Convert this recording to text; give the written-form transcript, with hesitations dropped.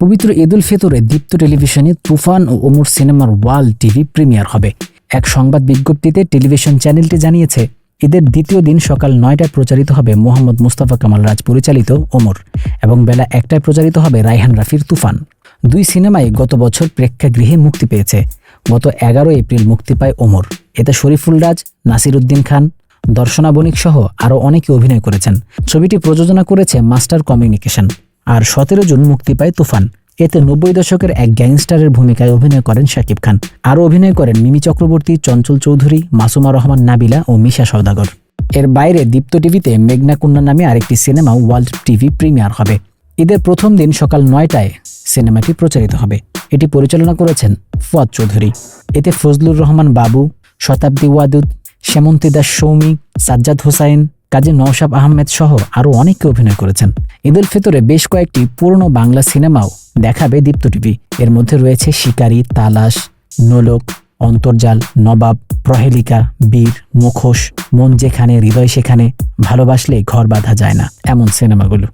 পবিত্র ঈদ উল ফিতরে দীপ্ত টেলিভিশনে তুফান ও ওমর সিনেমার ওয়ার্ল্ড টিভি প্রিমিয়ার হবে। এক সংবাদ বিজ্ঞপ্তিতে টেলিভিশন চ্যানেলটি জানিয়েছে, ঈদের দ্বিতীয় দিন সকাল ৯টায় প্রচারিত হবে মোহাম্মদ মুস্তাফা কামাল রাজ পরিচালিত ওমর এবং বেলা ১টায় প্রচারিত হবে রায়হান রাফির তুফান। দুই সিনেমাই গত বছর প্রেক্ষাগৃহে মুক্তি পেয়েছে। গত ১১ এপ্রিল মুক্তি পায় ওমর। এতে শরীফুল রাজ, নাসির উদ্দিন খান, দর্শনা বণিক সহ আরও অনেকে অভিনয় করেছেন। ছবিটি প্রযোজনা করেছে মাস্টার কমিউনিকেশন। আর ১৭ জুন মুক্তি পায় তুফান। এতে ৯০ দশকের এক গ্যাংস্টারের ভূমিকায় অভিনয় করেন শাকিব খান। আরও অভিনয় করেন মিমি চক্রবর্তী, চঞ্চল চৌধুরী, মাসুমা রহমান নাবিলা ও মিশা সওদাগর। এর বাইরে দীপ্ত টিভিতে মেঘনা কন্যা নামে আরেকটি সিনেমা ওয়ার্ল্ড টিভি প্রিমিয়ার হবে। ঈদের প্রথম দিন সকাল ৯টায় সিনেমাটি প্রচারিত হবে। এটি পরিচালনা করেছেন ফুয়াদ চৌধুরী। এতে ফজলুর রহমান বাবু, শতাব্দী ওয়াদুদ, সেমন্তী দাস সৌমি, সাজ্জাদ হোসাইন, কাজী নওশাব আহমেদ সহ আরও অনেকে অভিনয় করেছেন। ঈদ উল ফিতরে বেশ কয়েকটি পুরনো বাংলা সিনেমাও দেখাবে দীপ্ত টিভি। এর মধ্যে রয়েছে শিকারী, তালাশ, নোলক, অন্তর্জাল, নবাব, প্রহেলিকা, বীর, মুখোশ, মন যেখানে হৃদয় সেখানে, ভালোবাসলে ঘর বাঁধা যায় না, এমন সিনেমাগুলো।